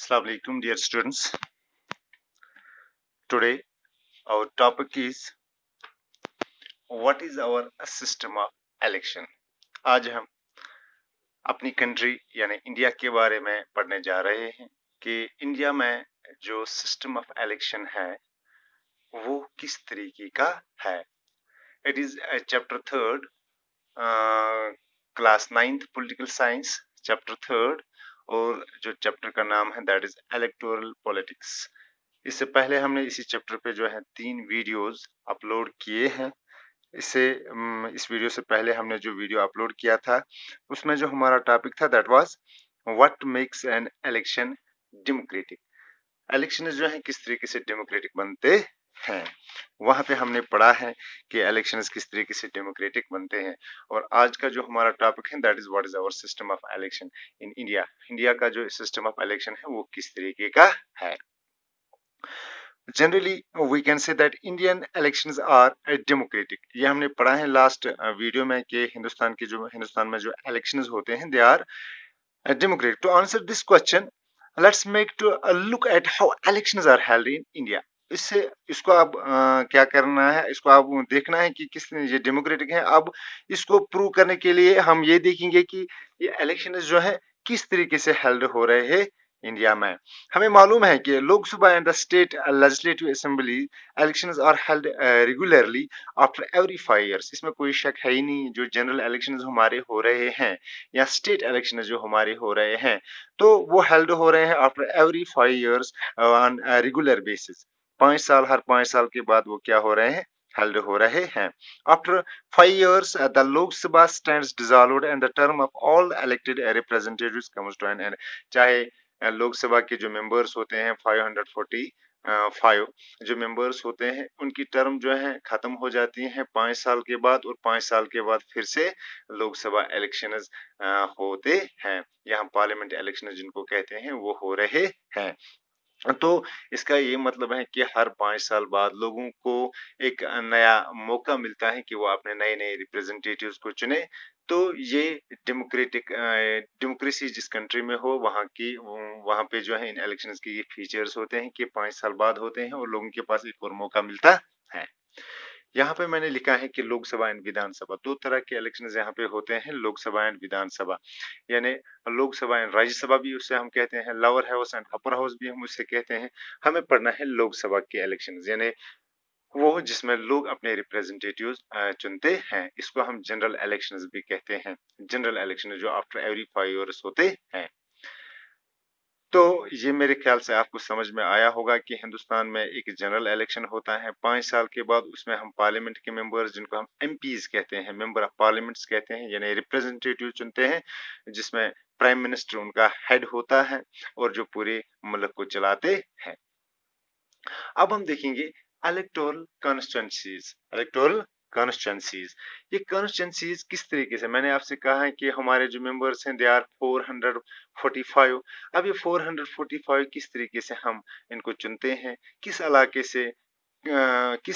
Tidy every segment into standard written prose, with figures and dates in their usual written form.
Assalamu alaikum, dear students. Today, our topic is what is our system of election. आज हम अपनी country यानी India के बारे में पढ़ने जा रहे हैं कि इंडिया में जो सिस्टम ऑफ इलेक्शन है वो किस तरीके का है. It is chapter third, class 9th political science, chapter third, और जो चैप्टर का नाम है दैट इज इलेक्टोरल पॉलिटिक्स. इससे पहले हमने इसी चैप्टर पे जो है 3 वीडियोस अपलोड किए हैं. इस वीडियो से पहले हमने जो वीडियो अपलोड किया था उसमें जो हमारा टॉपिक था that was what makes an election democratic. Election जो है किस तरीके से डेमोक्रेटिक बनते हैं, वहां पे हमने पढ़ा है कि इलेक्शंस किस तरीके से डेमोक्रेटिक बनते हैं. और आज का जो हमारा टॉपिक है that is what is our system of election in India. India का जो सिस्टम ऑफ इलेक्शन है वो किस तरीके का है. Generally, we can say that Indian elections are democratic. ये हमने पढ़ा है लास्ट वीडियो में कि हिंदुस्तान में जो elections होते हैं they are democratic. To answer this question, let's make to look at how elections are held in India. इसको अब क्या करना है, इसको अब देखना है कि किस ये डेमोक्रेटिक है. अब इसको प्रूव करने के लिए हम ये देखेंगे कि ये इलेक्शंस जो है किस तरीके से हेल्ड हो रहे हैं इंडिया में. हमें मालूम है कि Lok Sabha and the state legislative assembly elections are held regularly after every 5 years. इसमें कोई शक है ही नहीं. जो जनरल इलेक्शंस हमारे हो रहे हैं या स्टेट इलेक्शन जो हमारे हो रहे हैं तो वो हेल्ड हो रहे हैं after every 5 years on regular basis. 5 साल, हर 5 साल के बाद वो क्या हो रहे हैं, हेल्ड हो रहे हैं. After 5 years the Lok Sabha stands dissolved and the term of all elected representatives comes to an end. चाहे लोकसभा के जो मेंबर्स होते हैं 545 जो मेंबर्स होते हैं उनकी टर्म जो है खत्म हो जाती है 5 साल के बाद, और 5 साल के बाद फिर से लोकसभा इलेक्शंस होते हैं. यहाँ पार्लियामेंट इलेक्शन जिनको कहते हैं वो हो रहे हैं. तो इसका ये मतलब है कि हर 5 साल बाद लोगों को एक नया मौका मिलता है कि वो अपने नए नए रिप्रेजेंटेटिव्स को चुने. तो ये डेमोक्रेसी जिस कंट्री में हो वहां पे जो है इन इलेक्शंस के ये फीचर्स होते हैं कि 5 साल बाद होते हैं और लोगों के पास एक और मौका मिलता है. यहाँ पे मैंने लिखा है कि लोकसभा एंड विधानसभा, 2 तरह के इलेक्शंस यहाँ पे होते हैं, लोकसभा एंड विधानसभा. यानी लोकसभा एंड राज्यसभा भी उससे हम कहते हैं, lower house and upper house भी हम उससे कहते हैं. हमें पढ़ना है लोकसभा के इलेक्शंस यानी वो जिसमें लोग अपने रिप्रेजेंटेटिव्स चुनते हैं. इसको हम जनरल इलेक्शंस भी कहते हैं. जनरल इलेक्शन जो आफ्टर एवरी 5 years होते हैं. तो ये मेरे ख्याल से आपको समझ में आया होगा कि हिंदुस्तान में एक जनरल इलेक्शन होता है 5 साल के बाद. उसमें हम पार्लियामेंट के मेंबर्स जिनको हम एमपीज कहते हैं, मेंबर ऑफ पार्लियामेंट्स कहते हैं, यानी रिप्रेजेंटेटिव चुनते हैं जिसमें प्राइम मिनिस्टर उनका हेड होता है और जो पूरे मुल्क को चलाते हैं. अब हम देखेंगे इलेक्टोरल कॉन्स्टिट्यूंसीज. ये कॉन्स्टिट्यूंसीज किस तरीके से, मैंने आपसे कहा है कि हमारे जो मेंबर्स हैं दे आर 445. अब ये 445 किस तरीके से हम इनको चुनते हैं, किस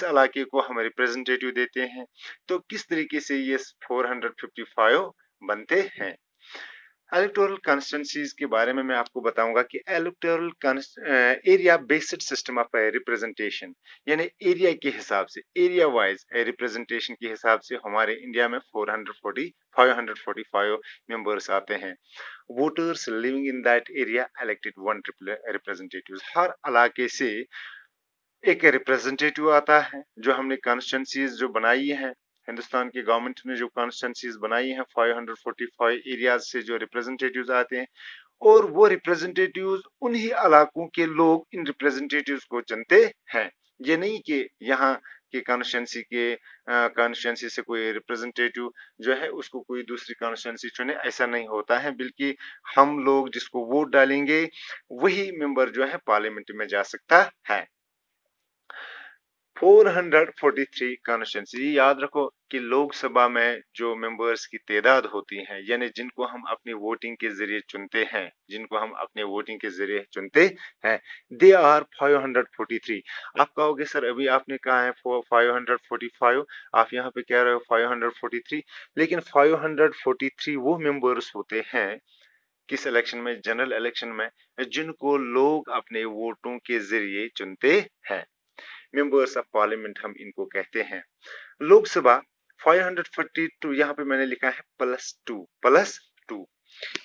इलाके को हम रिप्रेजेंटेटिव देते हैं, तो किस तरीके से ये 455 बनते हैं. इलेक्टोरल कॉन्स्टिट्यूंसीज के बारे में मैं आपको बताऊंगा कि electoral area based system of representation यानी एरिया के हिसाब से, एरिया वाइज रिप्रेजेंटेशन के हिसाब से हमारे इंडिया में 545 मेंबर्स आते हैं. Voters living in that area elected one representative. हर इलाके से एक रिप्रेजेंटेटिव आता है. जो हमने कॉन्स्टिट्यूंसीज जो बनाई है, हिंदुस्तान की गवर्नमेंट ने जो कॉन्स्टिट्यूंसीज बनाई हैं 545 एरियाज से जो रिप्रेजेंटेटिव्स आते हैं, और वो रिप्रेजेंटेटिव्स उन्हीं इलाकों के लोग इन रिप्रेजेंटेटिव्स को चुनते हैं. ये नहीं कि यहाँ के कॉन्स्टिट्यूंसी से कोई रिप्रेजेंटेटिव जो है उसको कोई दूसरी कॉन्स्टिट्यूंसी चुने, ऐसा नहीं होता है. बल्कि हम लोग जिसको वोट डालेंगे वही मेंबर जो है पार्लियामेंट में जा सकता है. 443 कॉन्स्टिट्यूंसी. याद रखो कि लोकसभा में जो मेंबर्स की तादाद होती है यानी जिनको हम अपनी वोटिंग के जरिए चुनते हैं, दे आर 543. आप कहोगे सर अभी आपने कहा है 545, आप यहाँ पे कह रहे हो 543, लेकिन 543 वो मेंबर्स होते हैं किस इलेक्शन में? जनरल इलेक्शन में, जिनको लोग अपने वोटों के जरिए चुनते हैं। मेंबर्स ऑफ पार्लियामेंट हम इनको कहते हैं। लोकसभा 542, यहाँ पे मैंने लिखा है +2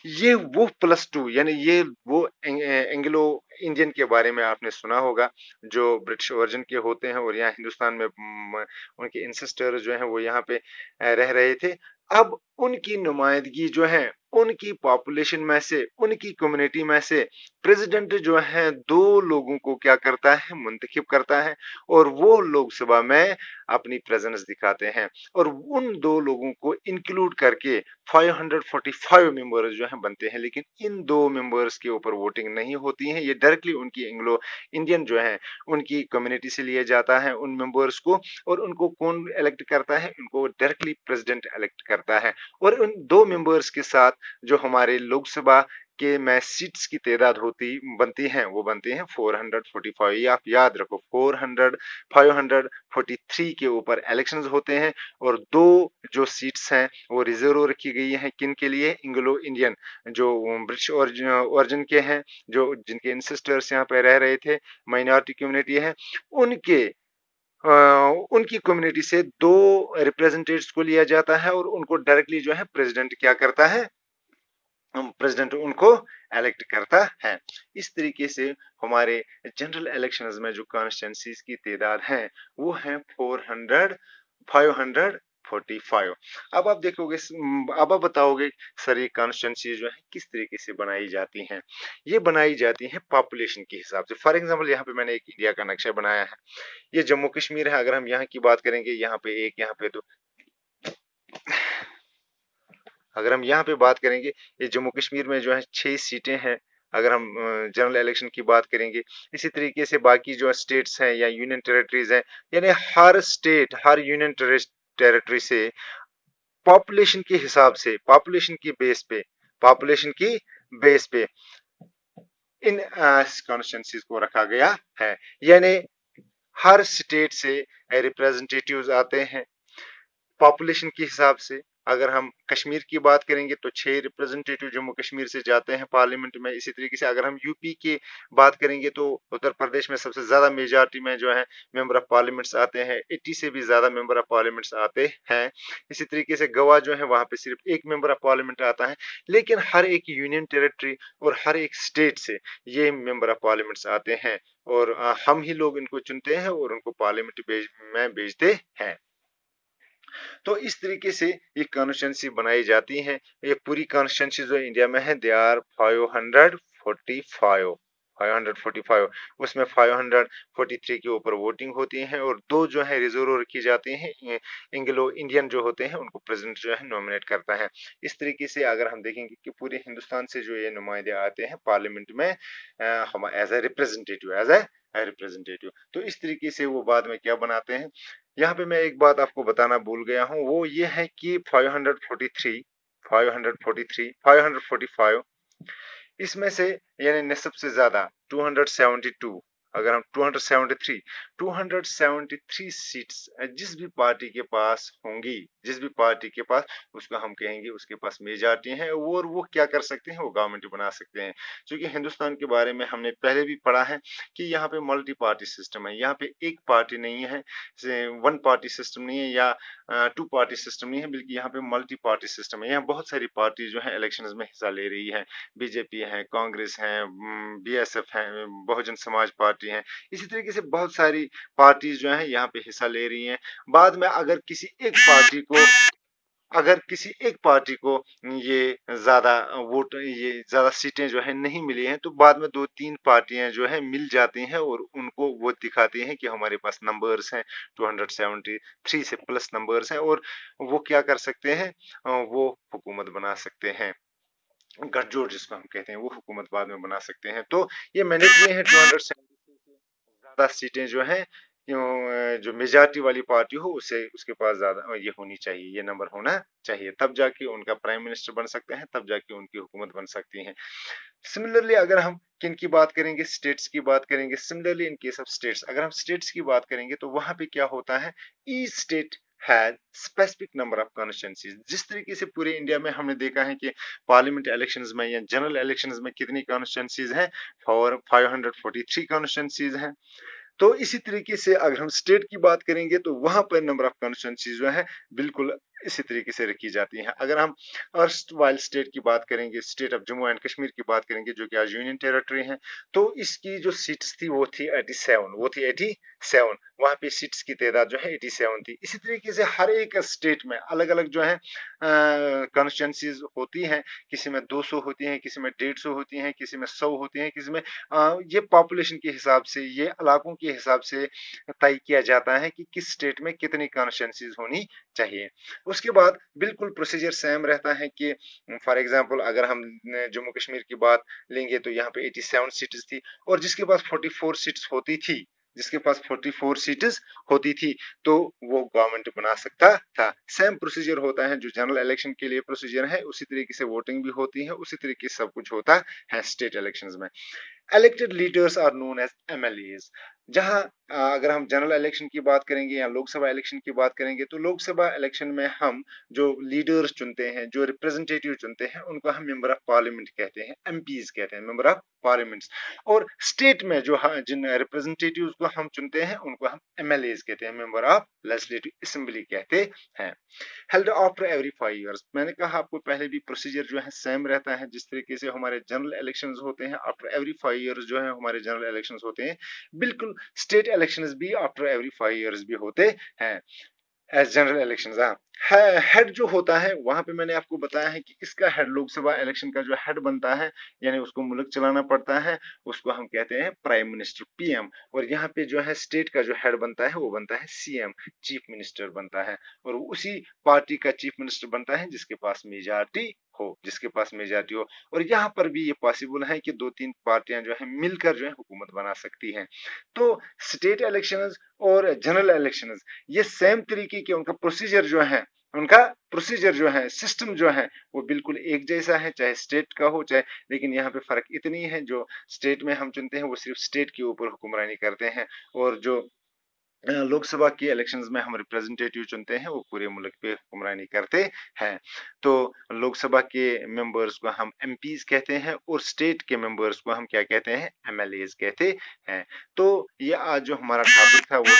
ये वो +2 यानी ये वो एंग्लो इंडियन के बारे में आपने सुना होगा, जो ब्रिटिश ओरिजिन के होते हैं और यहाँ हिंदुस्तान में उनके इंसेस्टर जो हैं वो यहाँ पे रह रहे थे। अब उनकी नुमाइंदगी जो है, उनकी पॉपुलेशन में से, उनकी कम्युनिटी में से प्रेसिडेंट जो है 2 लोगों को क्या करता है? मुंतखब करता है और वो लोकसभा में अपनी प्रेजेंस दिखाते हैं और उन 2 लोगों को इंक्लूड करके 545 मेंबर्स जो हैं बनते हैं। लेकिन इन 2 मेंबर्स के ऊपर वोटिंग नहीं होती है, ये डायरेक्टली उनकी एंग्लो इंडियन जो है उनकी कम्युनिटी से लिया जाता है उन मेंबर्स को, और उनको कौन इलेक्ट करता है? उनको डायरेक्टली प्रेसिडेंट इलेक्ट करता है। और उन 2 मेंबर्स के साथ जो हमारे लोकसभा के में सीट्स की तादाद होती बनती हैं, वो बनती हैं 445। ये आप याद रखो, 543 के ऊपर इलेक्शंस होते हैं और 2 जो सीट्स हैं वो रिजर्व रखी गई हैं किन के लिए? एंग्लो इंडियन, जो ब्रिटिश ओरिजिन के हैं, जो जिनके इंसेस्टर्स यहाँ पे रह रहे थे, माइनॉरिटी कम्युनिटी है, उनके उनकी कम्युनिटी से 2 रिप्रेजेंटेटिव्स को लिया जाता है और उनको डायरेक्टली जो है प्रेसिडेंट क्या करता है? प्रेसिडेंट उनको इलेक्ट करता है। इस तरीके से हमारे जनरल इलेक्शंस में जो कॉन्स्टिट्यूंसीज की तादाद है वो है 545। अब आप देखोगे, अब आप बताओगे सर ये कॉन्स्टिट्यूंसी जो है किस तरीके से बनाई जाती हैं? ये बनाई जाती हैं पॉपुलेशन के हिसाब से। फॉर एग्जांपल यहाँ पे मैंने एक इंडिया का नक्शा बनाया है, ये जम्मू कश्मीर है। अगर हम यहाँ की बात करेंगे, यहाँ पे 1, यहाँ पे 2, अगर हम यहाँ पे बात करेंगे, ये जम्मू कश्मीर में जो है 6 सीटें हैं। अगर हम जनरल इलेक्शन की बात करेंगे, इसी तरीके से बाकी जो स्टेट्स हैं या यूनियन टेरिटरीज हैं, यानी हर स्टेट, हर यूनियन टेरिटरी से पॉपुलेशन के हिसाब से, पॉपुलेशन की बेस पे इन कॉन्स्टिट्यूंसीज को रखा गया है। यानी हर स्टेट से रिप्रेजेंटेटिव्स आते हैं पॉपुलेशन के हिसाब से। अगर हम कश्मीर की बात करेंगे तो 6 रिप्रेजेंटेटिव जम्मू कश्मीर से जाते हैं पार्लियामेंट में। इसी तरीके से अगर हम यूपी की बात करेंगे तो उत्तर प्रदेश में सबसे ज्यादा मेजॉरिटी में जो है मेंबर ऑफ पार्लियामेंट्स आते हैं, 80 से भी ज्यादा मेंबर ऑफ पार्लियामेंट्स आते हैं। इसी तरीके से गोवा जो है वहां पे सिर्फ 1 मेंबर ऑफ पार्लियामेंट आता है। लेकिन हर एक यूनियन टेरिटरी और हर एक स्टेट से ये मेंबर ऑफ पार्लियामेंट्स आते हैं और हम ही लोग इनको चुनते हैं और उनको पार्लियामेंट में भेजते हैं। तो इस तरीके से ये कॉन्स्टिट्यूंसी बनाई जाती है। ये पूरी कॉन्स्टिट्यूंसी जो इंडिया में है दे आर 545। उसमें 543 के ऊपर वोटिंग होती है और 2 जो है रिजर्व रखी जाती हैं। एंग्लो इंडियन जो होते हैं उनको प्रेसिडेंट जो है नॉमिनेट करता है। इस तरीके से अगर हम देखेंगे कि पूरे हिंदुस्तान से जो ये नुमाइंदे आते हैं पार्लियामेंट में हम एज ए रिप्रेजेंटेटिव, तो इस तरीके से वो बाद में क्या बनाते हैं? यहाँ पे मैं एक बात आपको बताना भूल गया हूँ, वो ये है कि 545 इसमें से यानी निस्ब से ज्यादा 272, अगर हम 273 सीट्स जिस भी पार्टी के पास होंगी, जिस भी पार्टी के पास, उसको हम कहेंगे उसके पास मेजॉरिटी है और वो क्या कर सकते हैं? वो गवर्नमेंट बना सकते हैं। क्योंकि हिंदुस्तान के बारे में हमने पहले भी पढ़ा है कि यहाँ पे मल्टी पार्टी सिस्टम है, यहाँ पे एक पार्टी नहीं है, वन पार्टी सिस्टम नहीं है या 2 पार्टी सिस्टम नहीं है, बल्कि यहाँ पे मल्टी पार्टी सिस्टम है। यहाँ बहुत सारी पार्टी जो है इलेक्शंस में हिस्सा ले रही है। बीजेपी है, कांग्रेस है, बीएसएफ है, बहुजन समाज पार्टी है। इसी तरीके से बहुत सारी पार्टीज जो है यहाँ पे हिस्सा ले रही हैं। बाद में अगर किसी एक पार्टी को ये ज्यादा सीटें जो है नहीं मिली हैं, तो बाद में 2-3 पार्टियां जो है मिल जाती हैं और उनको वो दिखाती हैं कि हमारे पास नंबर्स हैं, 273 से प्लस नंबर्स हैं और वो क्या कर सकते हैं? वो हुकूमत बना सकते हैं। गठजोड़ जिसको हम कहते हैं, वो हुकूमत बाद में बना सकते हैं। तो ये मैंडेटरी है 273 से ज्यादा सीटें जो हैं, जो मेजॉरिटी वाली पार्टी हो उसे उसके पास ज्यादा ये होनी चाहिए, ये नंबर होना चाहिए, तब जाके उनका प्राइम मिनिस्टर बन सकते हैं, तब जाके उनकी हुकूमत बन सकती है। सिमिलरली अगर हम किन की बात करेंगे? स्टेट्स की बात करेंगे। Similarly in case of states, अगर हम स्टेट्स की बात करेंगे तो वहां पे क्या होता है? Each state has specific number of constituencies. जिस तरीके से पूरे इंडिया में हमने देखा है कि पार्लियामेंट इलेक्शंस में या जनरल इलेक्शंस में कितनी कॉन्स्टिट्यूंसीज हैं, और 543 कॉन्स्टिट्यूंसीज हैं। तो इसी तरीके से अगर हम स्टेट की बात करेंगे तो वहां पर नंबर ऑफ कॉन्स्टिट्यूंसीज जो है बिल्कुल इसी तरीके से रखी जाती हैं। अगर हम अर्स्ट वाइल स्टेट की बात करेंगे, state of Jammu and Kashmir की बात करेंगे जो कि आज यूनियन टेरिटरी है, तो इसकी जो सीट्स थी वो थी 87, वो थी 87। वहां पे सीट्स की तादाद जो है 87 थी। इसी तरीके से हर एक स्टेट में अलग अलग जो है कॉन्स्टिट्यूंसीज होती हैं। किसी में 200 होती हैं, किसी में 150 होती हैं, किसी में 100 होती हैं, किसी में ये पॉपुलेशन के हिसाब से, ये इलाकों के हिसाब से तय किया जाता है कि किस स्टेट में कितनी कॉन्स्टिट्यूंसीज होनी चाहिए। उसके बाद बिल्कुल प्रोसीजर सेम रहता है कि फॉर एग्जांपल अगर हम जम्मू कश्मीर की बात लेंगे तो यहाँ पे 87 सीट्स थी, और जिसके पास 44 सीट्स होती थी, जिसके पास 44 सीट्स होती थी, तो वो गवर्नमेंट बना सकता था। सेम प्रोसीजर होता है जो जनरल इलेक्शन के लिए प्रोसीजर है, उसी तरीके से वोटिंग भी होती है, उसी तरीके से सब कुछ होता है स्टेट इलेक्शंस में। Elected leaders are known as MLAs. जहां अगर हम जनरल इलेक्शन की बात करेंगे या लोकसभा इलेक्शन की बात करेंगे, तो लोकसभा इलेक्शन में हम जो लीडर्स चुनते हैं, जो रिप्रेजेंटेटिव चुनते हैं, उनको हम मेंबर ऑफ पार्लियामेंट कहते हैं, एमपीज कहते हैं, मेंबर ऑफ पार्लियामेंट। और स्टेट में जो जिन रिप्रेजेंटेटिव्स को हम चुनते हैं उनको हम एमएलएज कहते हैं, मेंबर ऑफ लेजिस्लेटिव असेंबली कहते हैं। Held after every 5 years. मैंने कहा आपको पहले भी प्रोसीजर जो है सेम रहता है। जिस तरीके से हमारे जनरल इलेक्शंस होते हैं आफ्टर एवरी 5 ईयर्स जो है हमारे जनरल इलेक्शंस होते हैं, बिल्कुल स्टेट इलेक्शंस भी आफ्टर एवरी 5 ईयर्स भी होते हैं एज जनरल इलेक्शंस। हाँ, हेड जो होता है वहां पे मैंने आपको बताया है कि इसका हेड, लोकसभा इलेक्शन का जो हेड बनता है, यानी उसको मुल्क चलाना पड़ता है, उसको हम कहते हैं प्राइम मिनिस्टर, पीएम। और यहाँ पे जो है स्टेट का जो हेड बनता है वो बनता है सीएम, चीफ मिनिस्टर बनता है। और उसी पार्टी का चीफ मिनिस्टर बनता है जिसके पास मेजॉरिटी हो, जिसके पास मेजॉरिटी हो। और यहाँ पर भी ये पॉसिबल है कि 2-3 पार्टियां जो है मिलकर जो है हुकूमत बना सकती हैं। तो स्टेट इलेक्शंस और जनरल इलेक्शंस ये सेम तरीके के उनका प्रोसीजर जो है, उनका प्रोसीजर जो है, सिस्टम जो है, वो बिल्कुल एक जैसा है, चाहे स्टेट का हो चाहे। लेकिन यहाँ पे फर्क इतनी है, जो स्टेट में हम चुनते हैं वो सिर्फ स्टेट के ऊपर हुक्मरानी करते हैं, और जो लोकसभा की इलेक्शंस में हम रिप्रेजेंटेटिव चुनते हैं वो पूरे मुल्क पे हुक्मरानी करते हैं। तो लोकसभा के मेंबर्स को हम एमपीज कहते हैं, और स्टेट के मेंबर्स को हम क्या कहते हैं, एमएलएज कहते हैं। तो ये आज जो हमारा टॉपिक था वो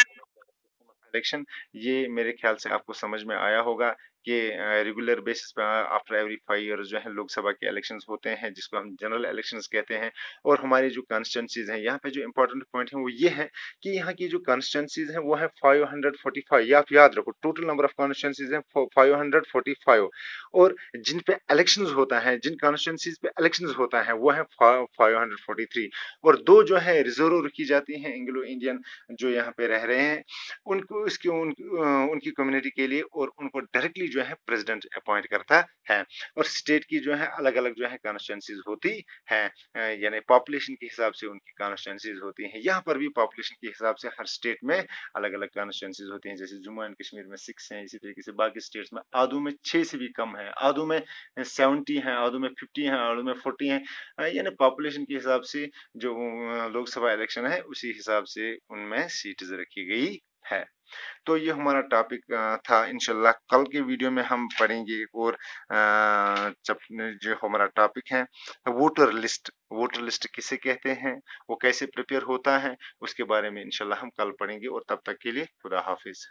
इलेक्शन, ये मेरे ख्याल से आपको समझ में आया होगा कि रेगुलर बेसिस पे आफ्टर एवरी 5 ईयर्स जो है लोकसभा के इलेक्शंस होते हैं, जिसको हम जनरल इलेक्शंस कहते हैं। और हमारी जो कॉन्स्टिट्यूंसीज हैं, यहाँ पे जो इंपॉर्टेंट पॉइंट है वो ये है कि यहाँ की जो कॉन्स्टिट्यूंसीज हैं वो है 545। ये आप याद रखो, टोटल नंबर ऑफ कॉन्स्टिट्यूंसीज हैं 545। और जिन पे इलेक्शंस होता है, जिन कॉन्स्टिट्यूंसीज पे इलेक्शंस होता है वो है 543। और दो जो है रिजर्व रखी जाती हैं एंग्लो इंडियन जो यहाँ पे रह रहे हैं उनको, उनकी कम्युनिटी के लिए, और उनको डायरेक्टली जो है प्रेसिडेंट अपॉइंट करता है। और स्टेट की जो है अलग अलग जो है कॉन्स्टिट्यूंसीज होती हैं, यानी पॉपुलेशन के हिसाब से उनकी कॉन्स्टिट्यूंसीज होती हैं। यहाँ पर भी पॉपुलेशन के हिसाब से हर स्टेट में अलग अलग कॉन्स्टिट्यूंसीज होती हैं। जैसे जम्मू एंड कश्मीर में 6 हैं, इसी तरीके से बाकी स्टेट्स में आधु में 6 से भी कम है, आधु में 70 हैं, आधु में 50 हैं, आधु में 40 हैं। यानी पॉपुलेशन के हिसाब से जो लोकसभा इलेक्शन है उसी हिसाब से उनमें सीट्स रखी गई है। तो ये हमारा टॉपिक था। इंशाल्लाह कल के वीडियो में हम पढ़ेंगे एक और जो हमारा टॉपिक है, वोटर लिस्ट। वोटर लिस्ट किसे कहते हैं, वो कैसे प्रिपेयर होता है, उसके बारे में इंशाल्लाह हम कल पढ़ेंगे। और तब तक के लिए खुदा हाफिज।